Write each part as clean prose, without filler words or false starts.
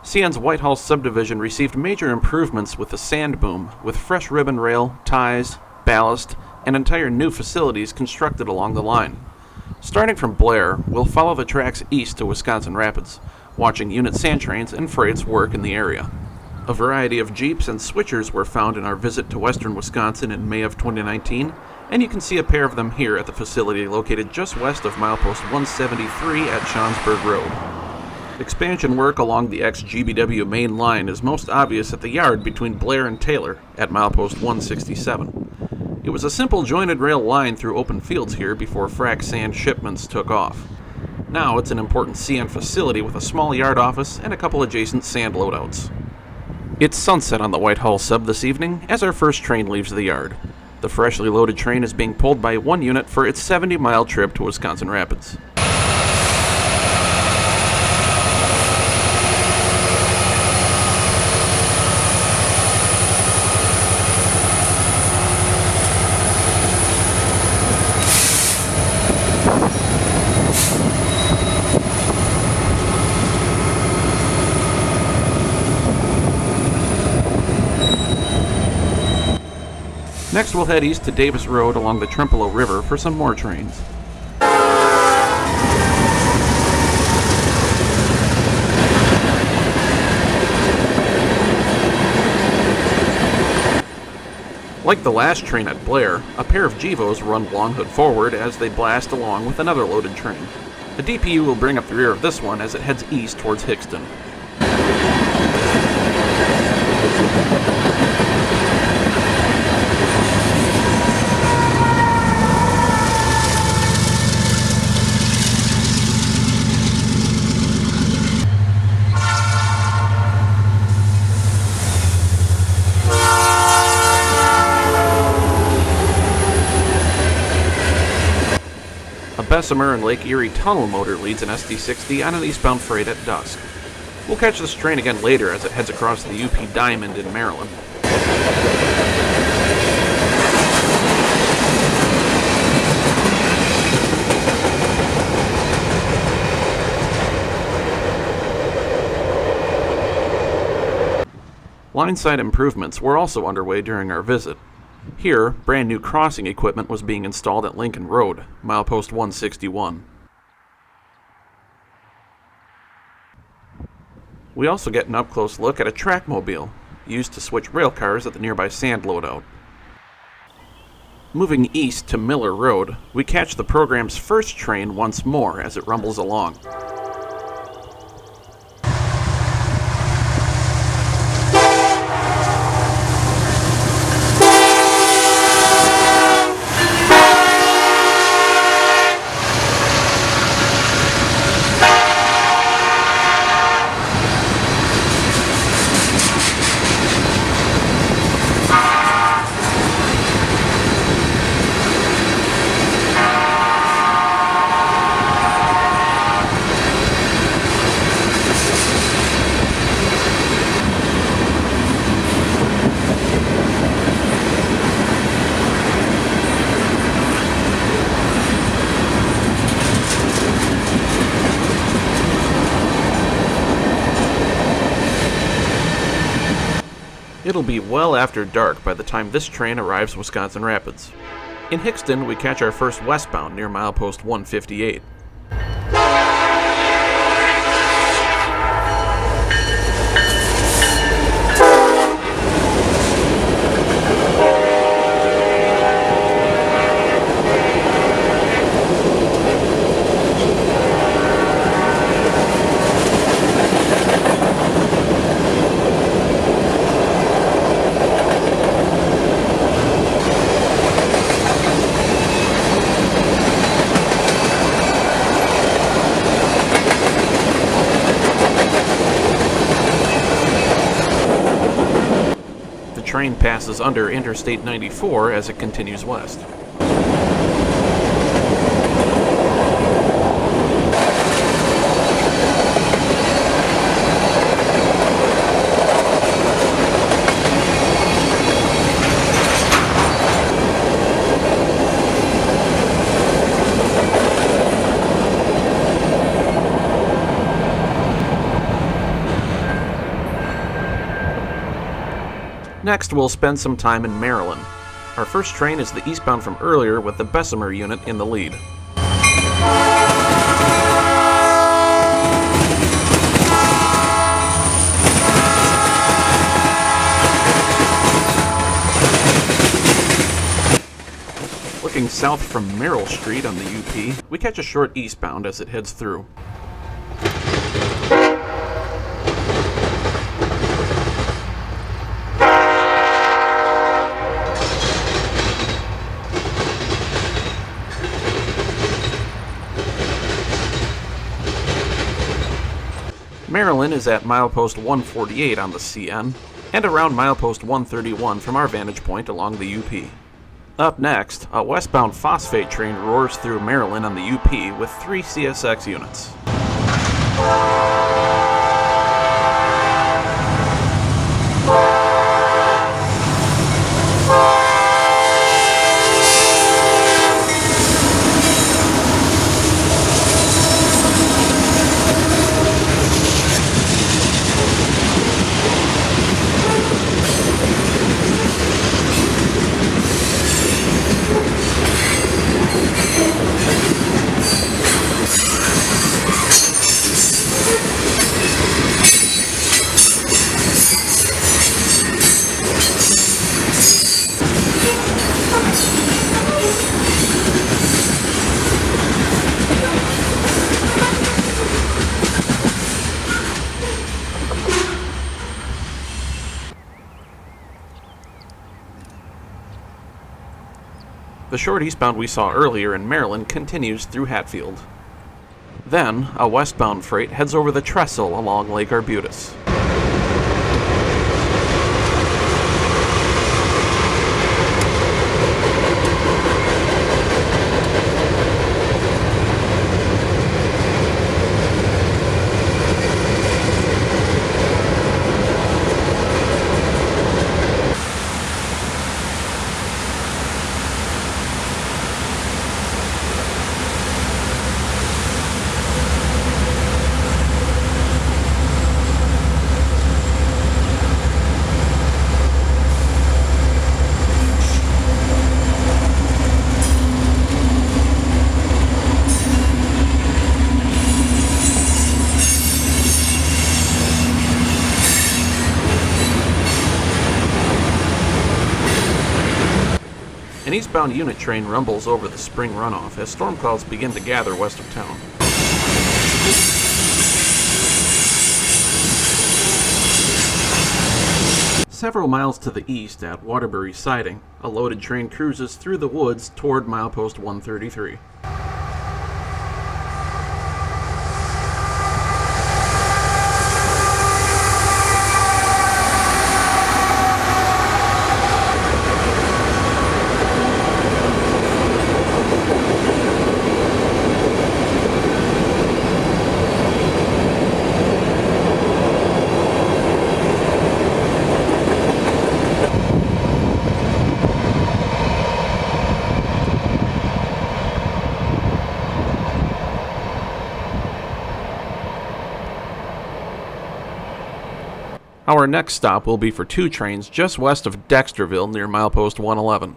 CN's Whitehall subdivision received major improvements with the sand boom, with fresh ribbon rail, ties, ballast, and entire new facilities constructed along the line. Starting from Blair, we'll follow the tracks east to Wisconsin Rapids, watching unit sand trains and freights work in the area. A variety of Jeeps and switchers were found in our visit to western Wisconsin in May of 2019, and you can see a pair of them here at the facility located just west of milepost 173 at Schonsberg Road. Expansion work along the ex-GBW main line is most obvious at the yard between Blair and Taylor at milepost 167. It was a simple jointed rail line through open fields here before frac sand shipments took off. Now it's an important CN facility with a small yard office and a couple adjacent sand loadouts. It's sunset on the Whitehall sub this evening as our first train leaves the yard. The freshly loaded train is being pulled by one unit for its 70-mile trip to Wisconsin Rapids. Next, we'll head east to Davis Road along the Trempealeau River for some more trains. Like the last train at Blair, a pair of GEVOs run long hood forward as they blast along with another loaded train. A DPU will bring up the rear of this one as it heads east towards Hickston. Bessemer and Lake Erie tunnel motor leads an SD60 on an eastbound freight at dusk. We'll catch this train again later as it heads across the UP Diamond in Maryland. Lineside improvements were also underway during our visit. Here, brand new crossing equipment was being installed at Lincoln Road, milepost 161. We also get an up-close look at a trackmobile, used to switch rail cars at the nearby sand loadout. Moving east to Miller Road, we catch the program's first train once more as it rumbles along. It'll be well after dark by the time this train arrives Wisconsin Rapids. In Hickston, we catch our first westbound near milepost 158. The train passes under Interstate 94 as it continues west. Next, we'll spend some time in Maryland. Our first train is the eastbound from earlier with the Bessemer unit in the lead. Looking south from Merrill Street on the UP, we catch a short eastbound as it heads through. Maryland is at milepost 148 on the CN, and around milepost 131 from our vantage point along the UP. Up next, a westbound phosphate train roars through Maryland on the UP with 3 CSX units. The short eastbound we saw earlier in Maryland continues through Hatfield. Then, a westbound freight heads over the trestle along Lake Arbutus. An eastbound unit train rumbles over the spring runoff as storm clouds begin to gather west of town. Several miles to the east at Waterbury Siding, a loaded train cruises through the woods toward milepost 133. Our next stop will be for 2 trains just west of Dexterville near milepost 111.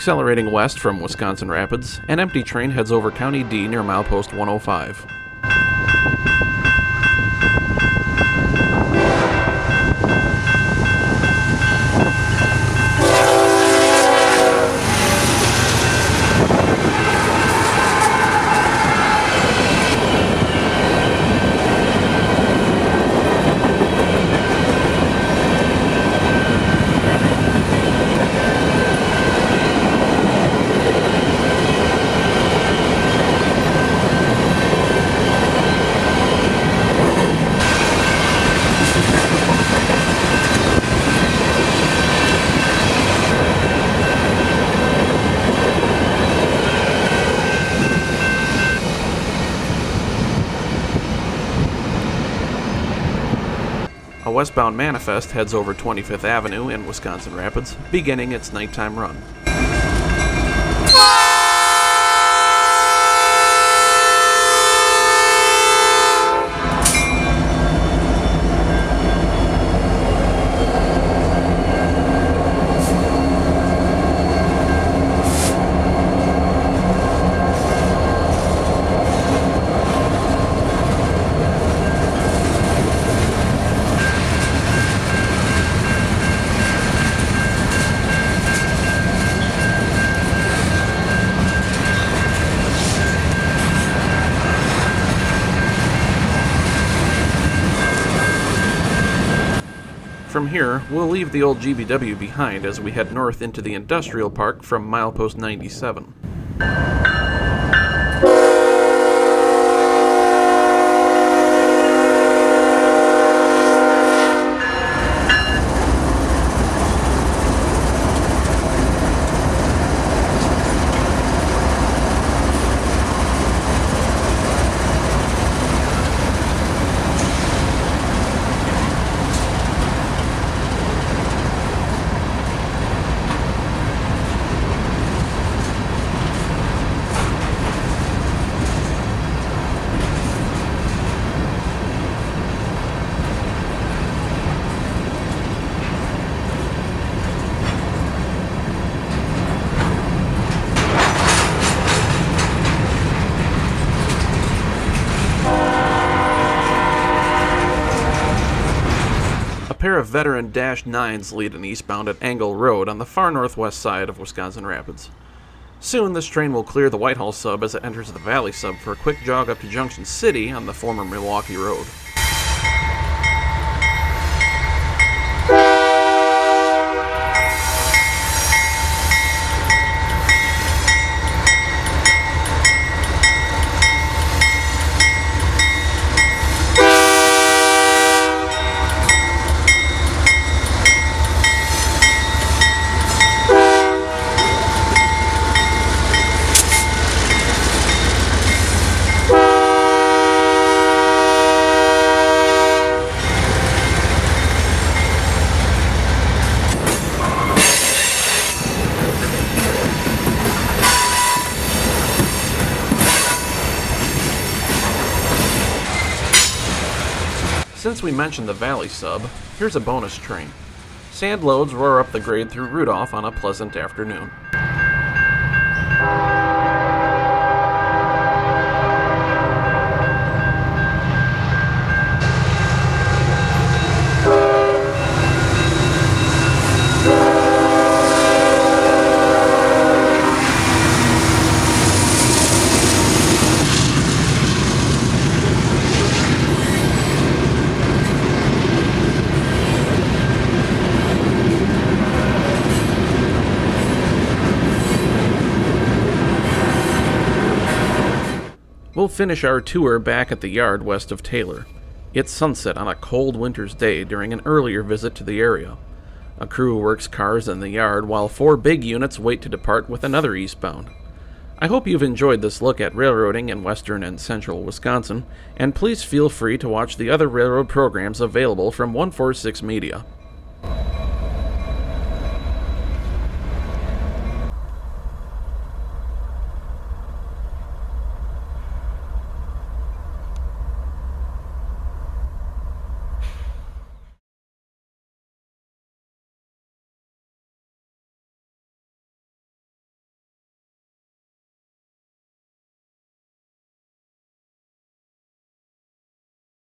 Accelerating west from Wisconsin Rapids, an empty train heads over County D near milepost 105. A westbound manifest heads over 25th Avenue in Wisconsin Rapids, beginning its nighttime run. From here, we'll leave the old GBW behind as we head north into the industrial park from milepost 97. A pair of veteran Dash 9s lead an eastbound at Angle Road on the far northwest side of Wisconsin Rapids. Soon, this train will clear the Whitehall sub as it enters the Valley sub for a quick jog up to Junction City on the former Milwaukee Road. Since we mentioned the Valley sub, here's a bonus train. Sand loads roar up the grade through Rudolph on a pleasant afternoon. We'll finish our tour back at the yard west of Taylor. It's sunset on a cold winter's day during an earlier visit to the area. A crew works cars in the yard while 4 big units wait to depart with another eastbound. I hope you've enjoyed this look at railroading in western and central Wisconsin, and please feel free to watch the other railroad programs available from 146 Media.